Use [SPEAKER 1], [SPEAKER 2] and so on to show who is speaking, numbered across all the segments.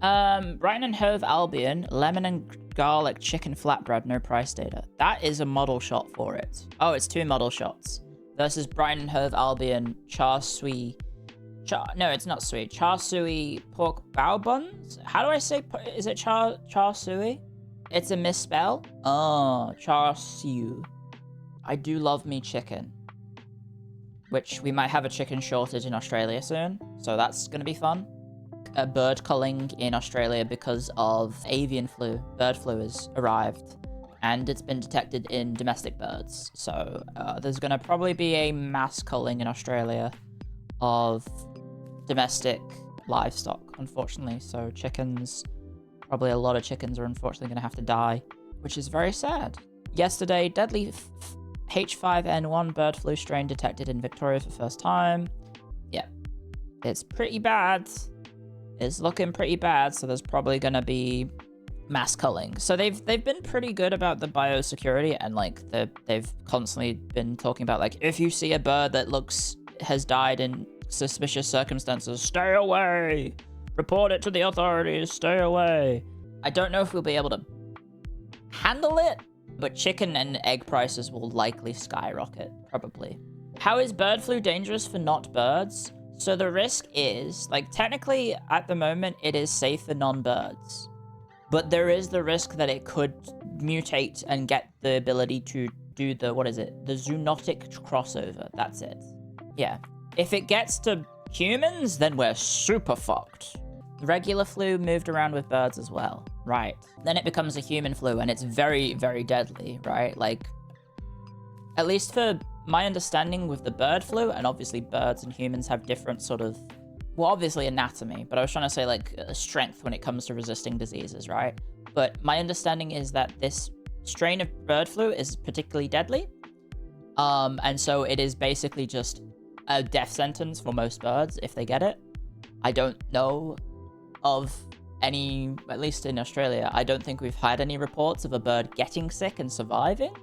[SPEAKER 1] Brighton and Hove Albion, lemon and garlic chicken flatbread, no price data. That is a model shot for it. Oh, it's 2 model shots. Versus Brighton and Hove Albion, char sui... no, it's not sweet. Char sui pork bao buns? How do I say... Is it char sui? It's a misspell? Oh, char siu. I do love me chicken. Which we might have a chicken shortage in Australia soon. So that's going to be fun. A bird culling in Australia because of avian flu. Bird flu has arrived. And it's been detected in domestic birds. So there's going to probably be a mass culling in Australia of domestic livestock, unfortunately. So chickens, probably a lot of chickens are unfortunately going to have to die, which is very sad. Yesterday, deadly H5N1 bird flu strain detected in Victoria for the first time. Yeah, it's pretty bad. It's looking pretty bad, so there's probably going to be mass culling. So they've been pretty good about the biosecurity, and like they've constantly been talking about, like, if you see a bird that has died in suspicious circumstances, stay away. Report it to the authorities, stay away. I don't know if we'll be able to handle it, but chicken and egg prices will likely skyrocket, probably. How is bird flu dangerous for not birds? So the risk is, like, technically at the moment it is safe for non-birds, but there is the risk that it could mutate and get the ability to do the, what is it? The zoonotic crossover, that's it. Yeah. If it gets to humans, then we're super fucked. Regular flu moved around with birds as well. Right. Then it becomes a human flu, and it's very, very deadly, right? Like, at least for my understanding with the bird flu, and obviously birds and humans have different sort of, well, obviously anatomy, but I was trying to say, like, strength when it comes to resisting diseases, right? But my understanding is that this strain of bird flu is particularly deadly. And so it is basically just a death sentence for most birds if they get it. I don't know of any, at least in Australia, I don't think we've had any reports of a bird getting sick and surviving.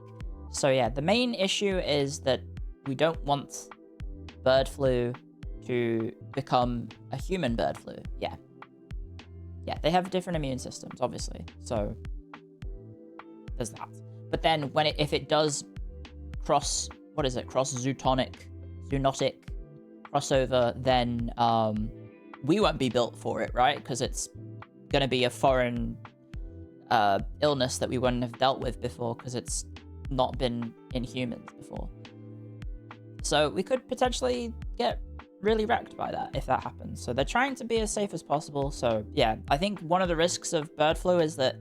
[SPEAKER 1] So yeah, the main issue is that we don't want bird flu to become a human bird flu. Yeah. Yeah, they have different immune systems, obviously. So there's that. But then when if it does cross, what is it? Cross zoonotic crossover, then we won't be built for it, right? Because it's going to be a foreign illness that we wouldn't have dealt with before, because it's not been in humans before. So we could potentially get really wrecked by that if that happens. So they're trying to be as safe as possible. So yeah, I think one of the risks of bird flu is that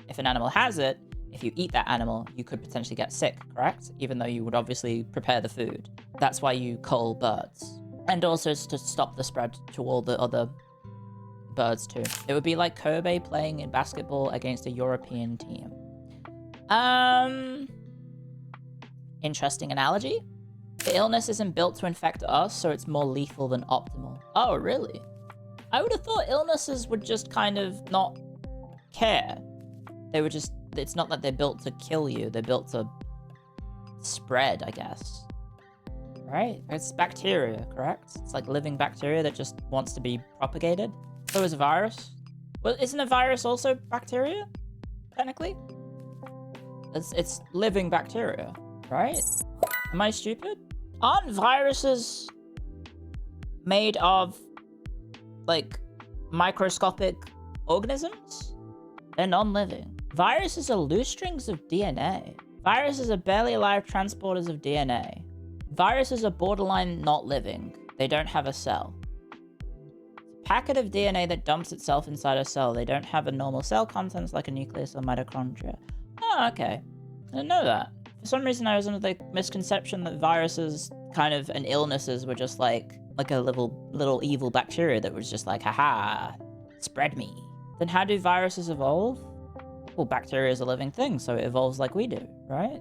[SPEAKER 1] if an animal has it, if you eat that animal, you could potentially get sick, correct? Even though you would obviously prepare the food. That's why you cull birds. And also to stop the spread to all the other birds too. It would be like Kobe playing in basketball against a European team. Interesting analogy. The illness isn't built to infect us, so it's more lethal than optimal. Oh, really? I would have thought illnesses would just kind of not care. They would just, it's not that they're built to kill you, they're built to spread, I guess. Right? It's bacteria, correct? It's like living bacteria that just wants to be propagated. So is a virus. Well, isn't a virus also bacteria? Technically? It's living bacteria, right? Am I stupid? Aren't viruses made of, like, microscopic organisms? They're non-living. Viruses are loose strings of DNA. Viruses are barely alive transporters of DNA. Viruses are borderline not living. They don't have a cell. It's a packet of DNA that dumps itself inside a cell. They don't have a normal cell contents like a nucleus or mitochondria. Oh, okay. I didn't know that. For some reason, I was under the misconception that viruses kind of and illnesses were just like a little evil bacteria that was just like, haha, spread me. Then how do viruses evolve? Well, bacteria is a living thing, so it evolves like we do, right?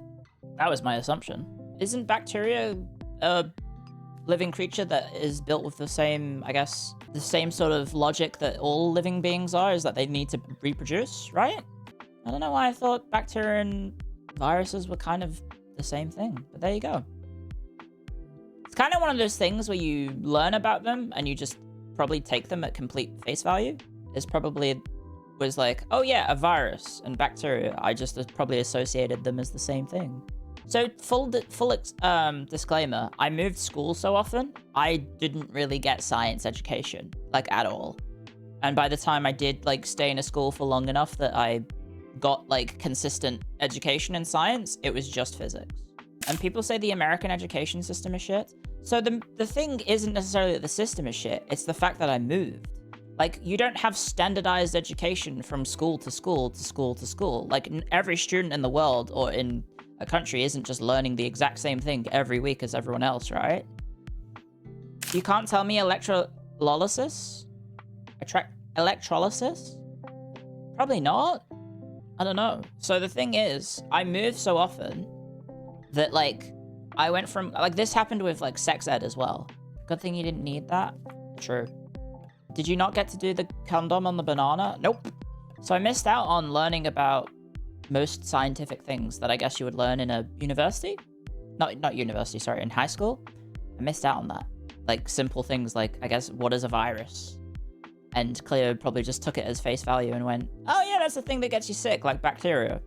[SPEAKER 1] That was my assumption. Isn't bacteria a living creature that is built with the same, I guess, the same sort of logic that all living beings are, is that they need to reproduce, right? I don't know why I thought bacteria and viruses were kind of the same thing, but there you go. It's kind of one of those things where you learn about them and you just probably take them at complete face value. is probably was like, oh yeah, a virus and bacteria. I just probably associated them as the same thing. So full disclaimer, I moved school so often, I didn't really get science education, like at all. And by the time I did like stay in a school for long enough that I got like consistent education in science, it was just physics. And people say the American education system is shit. So the thing isn't necessarily that the system is shit, it's the fact that I moved. Like, you don't have standardized education from school to school to school to school. Like, every student in the world or in a country isn't just learning the exact same thing every week as everyone else, right? You can't tell me electrolysis? Electrolysis? Probably not. I don't know. So the thing is, I moved so often that, like, I went from... Like, this happened with, like, sex ed as well. Good thing you didn't need that. True. Did you not get to do the condom on the banana? Nope. So I missed out on learning about most scientific things that I guess you would learn in a university. Not university, sorry, in high school. I missed out on that. Like, simple things like, I guess, what is a virus? And Clio probably just took it as face value and went, oh yeah, that's the thing that gets you sick, like bacteria.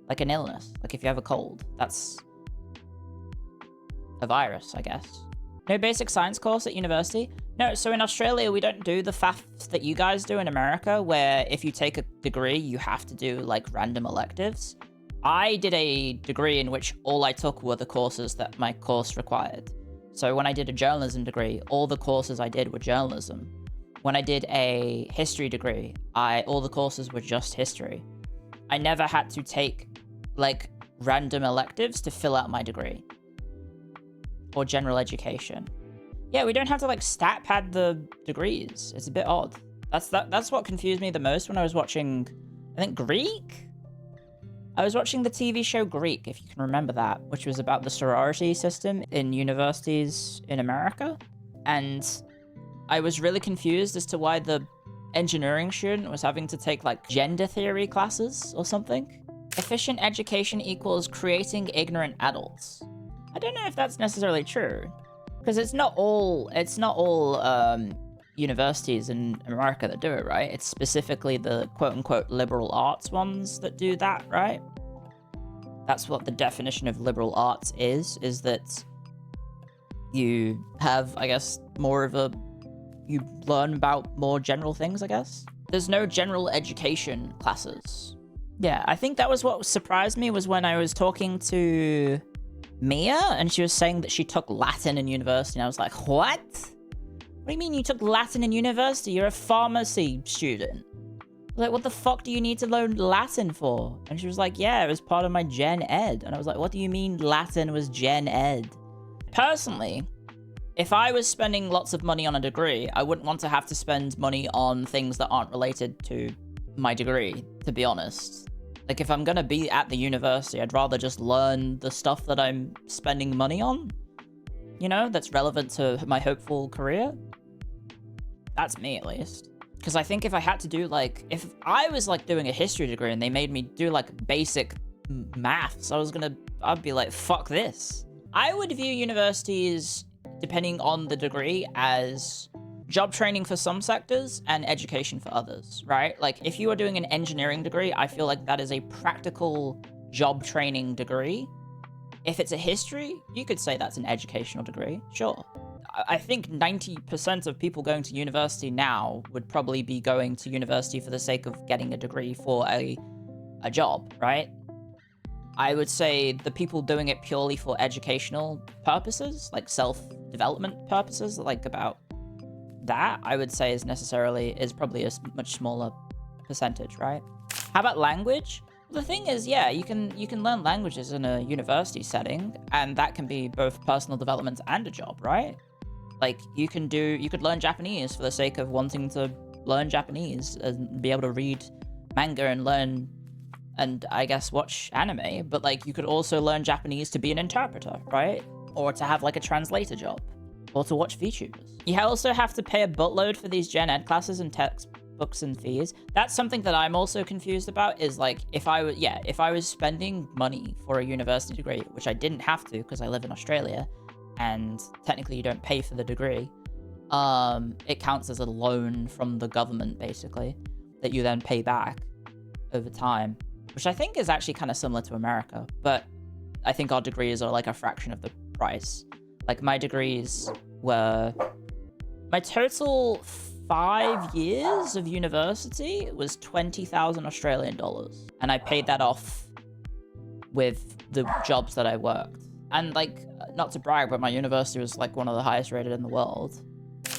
[SPEAKER 1] Like an illness. Like if you have a cold, that's a virus, I guess. No basic science course at university? No, so in Australia, we don't do the faff that you guys do in America, where if you take a degree, you have to do, like, random electives. I did a degree in which all I took were the courses that my course required. So when I did a journalism degree, all the courses I did were journalism. When I did a history degree, all the courses were just history. I never had to take, like, random electives to fill out my degree. Or general education. Yeah, we don't have to, like, stat pad the degrees. It's a bit odd. That's what confused me the most when I was watching, I think, Greek? I was watching the TV show Greek, if you can remember that, which was about the sorority system in universities in America. And I was really confused as to why the engineering student was having to take, like, gender theory classes or something. Efficient education equals creating ignorant adults. I don't know if that's necessarily true. Because it's not all universities in America that do it, right? It's specifically the quote-unquote liberal arts ones that do that, right? That's what the definition of liberal arts is that you have, I guess, you learn about more general things, I guess. There's no general education classes. Yeah, I think that was what surprised me, was when I was talking to Mia, and she was saying that she took Latin in university, and I was like, what? What do you mean you took Latin in university? You're a pharmacy student. Like, what the fuck do you need to learn Latin for? And she was like, yeah, it was part of my gen ed. And I was like, what do you mean Latin was gen ed? Personally, if I was spending lots of money on a degree, I wouldn't want to have to spend money on things that aren't related to my degree, to be honest. Like, if I'm gonna be at the university, I'd rather just learn the stuff that I'm spending money on, you know, that's relevant to my hopeful career. That's me, at least. Because I think if I had to do, like, if I was, like, doing a history degree and they made me do, like, basic maths, I'd be like, fuck this. I would view universities, depending on the degree, as job training for some sectors and education for others, right? Like, if you are doing an engineering degree, I feel like that is a practical job training degree. If it's a history, you could say that's an educational degree, sure. I think 90% of people going to university now would probably be going to university for the sake of getting a degree for a job, right? I would say the people doing it purely for educational purposes, like self-development purposes, like about that, I would say is probably a much smaller percentage, right? How about language? The thing is, yeah, you can learn languages in a university setting, and that can be both personal development and a job, right? Like, you could learn Japanese for the sake of wanting to learn Japanese and be able to read manga and learn, and I guess watch anime, but like, you could also learn Japanese to be an interpreter, right? Or to have like a translator job. Or to watch VTubers. You also have to pay a buttload for these gen ed classes and textbooks and fees. That's something that I'm also confused about, is like, if I was spending money for a university degree, which I didn't have to because I live in Australia, and technically you don't pay for the degree, it counts as a loan from the government, basically. that you then pay back over time, which I think is actually kind of similar to America, but I think our degrees are like a fraction of the price. Like my degrees were, my total 5 years of university was 20,000 Australian dollars. And I paid that off with the jobs that I worked. And like, not to brag, but my university was like one of the highest rated in the world.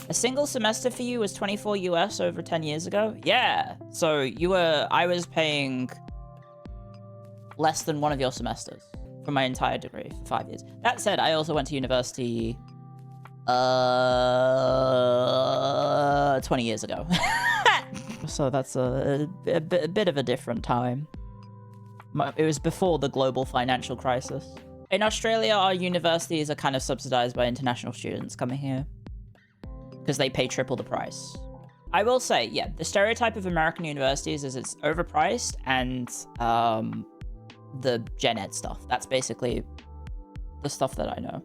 [SPEAKER 1] A single semester for you was 24 US over 10 years ago? Yeah. So I was paying less than one of your semesters for my entire degree for 5 years. That said, I also went to university 20 years ago. So that's a bit of a different time. It was before the global financial crisis. In Australia, our universities are kind of subsidized by international students coming here because they pay triple the price. I will say, yeah, the stereotype of American universities is it's overpriced and the gen ed stuff. That's basically the stuff that I know.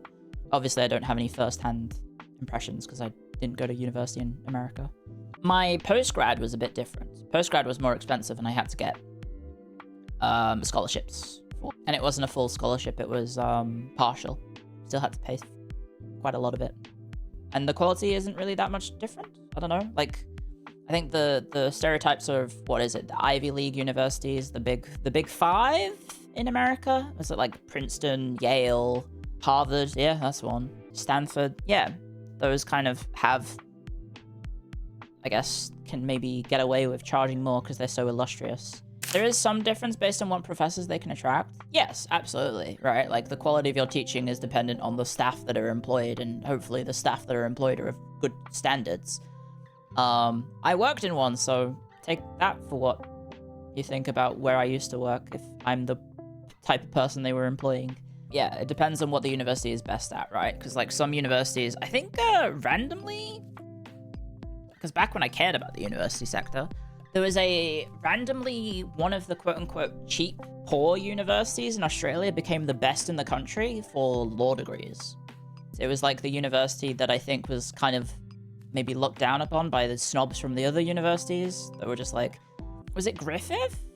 [SPEAKER 1] Obviously, I don't have any first-hand impressions because I didn't go to university in America. My postgrad was a bit different. Postgrad was more expensive and I had to get scholarships. And it wasn't a full scholarship, it was partial. Still had to pay quite a lot of it. And the quality isn't really that much different. I don't know. Like, I think the stereotypes of, what is it, the Ivy League universities, the big five in America? Was it like Princeton, Yale, Harvard? Yeah, that's one. Stanford. Yeah, those kind of have, I guess, can maybe get away with charging more because they're so illustrious. There is some difference based on what professors they can attract. Yes, absolutely, right? Like, the quality of your teaching is dependent on the staff that are employed, and hopefully the staff that are employed are of good standards. I worked in one, so take that for what you think about where I used to work, if I'm the type of person they were employing. Yeah, it depends on what the university is best at, right? Because, like, some universities, I think, randomly, because back when I cared about the university sector, there was randomly one of the quote-unquote cheap, poor universities in Australia became the best in the country for law degrees. It was like the university that I think was kind of maybe looked down upon by the snobs from the other universities that were just like, was it Griffith?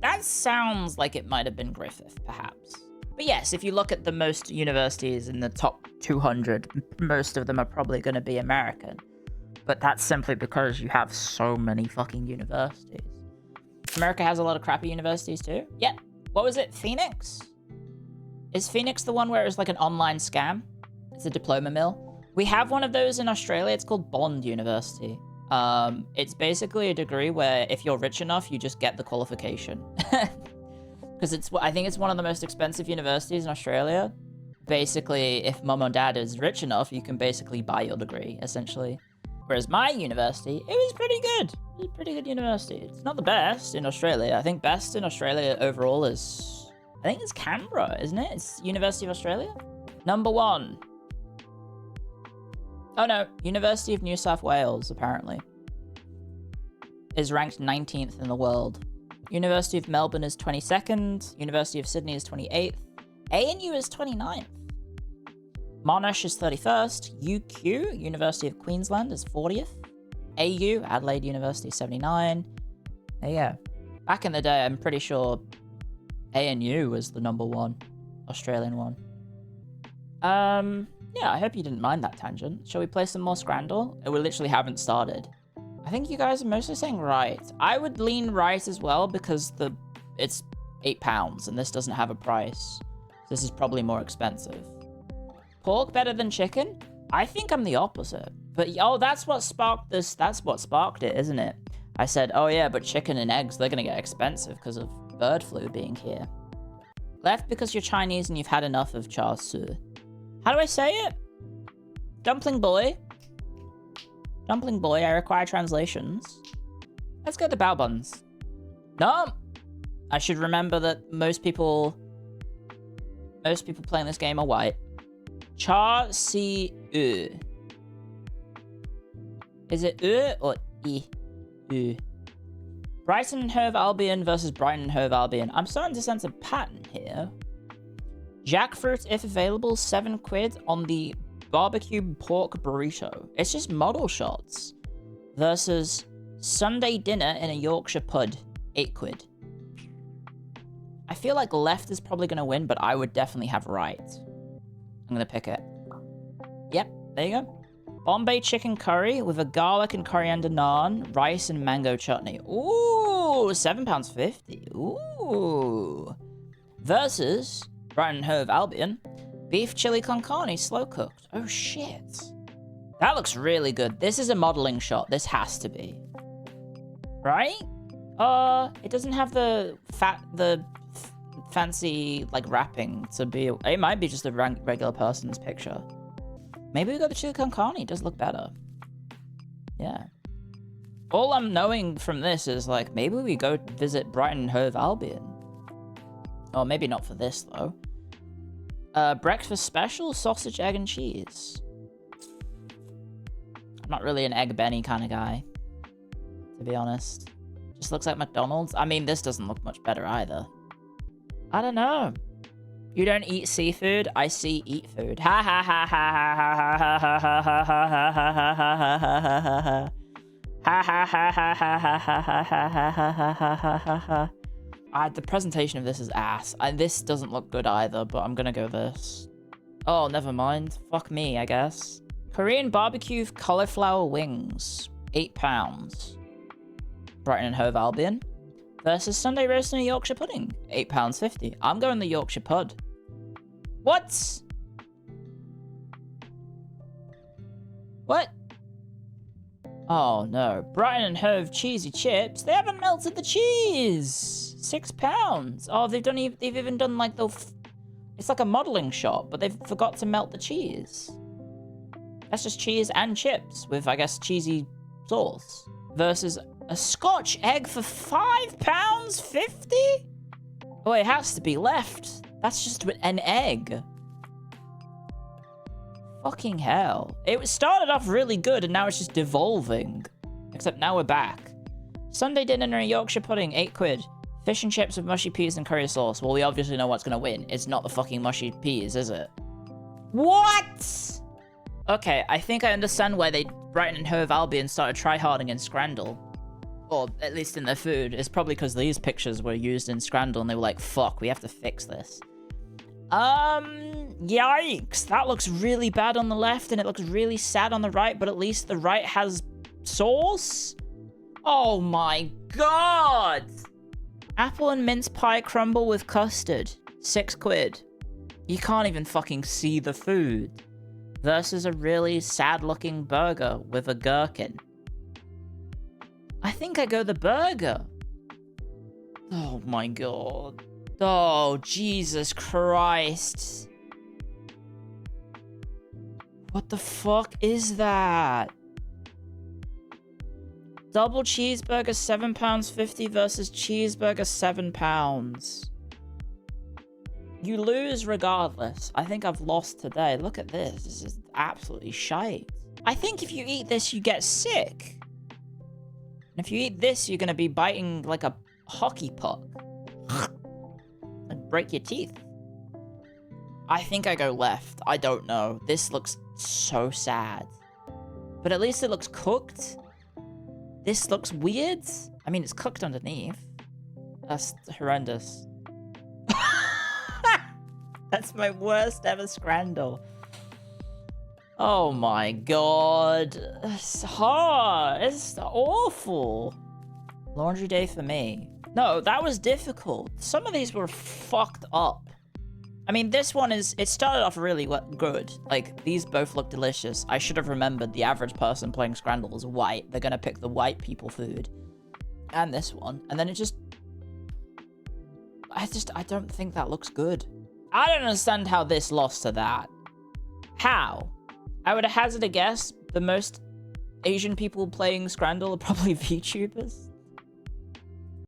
[SPEAKER 1] That sounds like it might have been Griffith, perhaps. But yes, if you look at the most universities in the top 200, most of them are probably going to be American. But that's simply because you have so many fucking universities. America has a lot of crappy universities too. Yeah. What was it? Phoenix? Is Phoenix the one where it was like an online scam? It's a diploma mill. We have one of those in Australia. It's called Bond University. It's basically a degree where if you're rich enough, you just get the qualification. Because I think it's one of the most expensive universities in Australia. Basically, if mum or dad is rich enough, you can basically buy your degree, essentially. Whereas my university, it was pretty good. It was a pretty good university. It's not the best in Australia. I think best in Australia overall is, I think it's Canberra, isn't it? It's University of Australia. Number 1. Oh no, University of New South Wales, apparently, is ranked 19th in the world. University of Melbourne is 22nd. University of Sydney is 28th. ANU is 29th. Monash is 31st. UQ, University of Queensland, is 40th. AU, Adelaide University, 79. Yeah. Back in the day, I'm pretty sure ANU was the number 1 Australian one. Yeah, I hope you didn't mind that tangent. Shall we play some more Scramble? We literally haven't started. I think you guys are mostly saying right. I would lean right as well because it's £8 and this doesn't have a price. This is probably more expensive. Pork better than chicken? I think I'm the opposite. But, oh, that's what sparked this. That's what sparked it, isn't it? I said, oh yeah, but chicken and eggs, they're going to get expensive because of bird flu being here. Left because you're Chinese and you've had enough of char siu. How do I say it? Dumpling boy. Dumpling boy, I require translations. Let's go to bao buns. No! I should remember that most people playing this game are white. Char siu. Is it or I? Brighton and Hove Albion versus Brighton and Hove Albion. I'm starting to sense a pattern here. Jackfruit, if available, £7 on the barbecue pork burrito. It's just model shots versus Sunday dinner in a Yorkshire pud. 8 quid. I feel like left is probably going to win, but I would definitely have right. I'm going to pick it. Yep, there you go. Bombay chicken curry with a garlic and coriander naan, rice and mango chutney. Ooh, £7.50. Ooh. Versus Brighton and Hove Albion, beef chili con carne, slow cooked. Oh shit. That looks really good. This is a modeling shot. This has to be. Right? It doesn't have the fancy like wrapping to be. It might be just a regular person's picture. Maybe we got the chili con carne. It does look better. Yeah. All I'm knowing from this is like maybe we go visit Brighton and Hove Albion. Oh, maybe not for this though. Breakfast special, sausage, egg, and cheese. I'm not really an egg Benny kind of guy, to be honest. Just looks like McDonald's. I mean, this doesn't look much better either. I don't know. You don't eat seafood? I see eat food. Ha ha ha ha ha ha ha ha ha ha ha ha ha ha ha ha. The presentation of this is ass. This doesn't look good either, but I'm gonna go this. Oh, never mind. Fuck me, I guess. Korean barbecue cauliflower wings. £8. Brighton and Hove Albion. Versus Sunday roast and a Yorkshire pudding. £8.50. I'm going the Yorkshire pud. What? What? Oh no. Brighton and Hove cheesy chips. They haven't melted the cheese. £6. Oh, they've even done like the... It's like a modeling shot, but they've forgot to melt the cheese. That's just cheese and chips with, I guess, cheesy sauce. Versus a Scotch egg for £5.50? Oh, it has to be left. That's just an egg. Fucking hell. It started off really good and now it's just devolving. Except now we're back. Sunday dinner and a Yorkshire pudding, 8 quid. Fish and chips with mushy peas and curry sauce. Well, we obviously know what's gonna win. It's not the fucking mushy peas, is it? What? Okay, I think I understand why Brighton and Hove Albion started tryharding in Scramble. Or at least in their food. It's probably because these pictures were used in Scramble and they were like, fuck, we have to fix this. Yikes. That looks really bad on the left and it looks really sad on the right, but at least the right has sauce? Oh my god! Apple and mince pie crumble with custard. 6 quid. You can't even fucking see the food. Versus a really sad-looking burger with a gherkin. I think I go the burger. Oh my god. Oh, Jesus Christ. What the fuck is that? Double cheeseburger, £7.50 versus cheeseburger, £7. You lose regardless. I think I've lost today. Look at this. This is absolutely shite. I think if you eat this, you get sick. And if you eat this, you're going to be biting like a hockey puck. And break your teeth. I think I go left. I don't know. This looks so sad. But at least it looks cooked. This looks weird. I mean, it's cooked underneath. That's horrendous. That's my worst ever Scramble. Oh my god. It's hard. It's awful. Laundry day for me. No, that was difficult. Some of these were fucked up. I mean, this one is... It started off really good. Like, these both look delicious. I should have remembered the average person playing Scramble is white. They're gonna pick the white people food. And this one. And then it just... I don't think that looks good. I don't understand how this lost to that. How? I would hazard a guess the most Asian people playing Scramble are probably VTubers.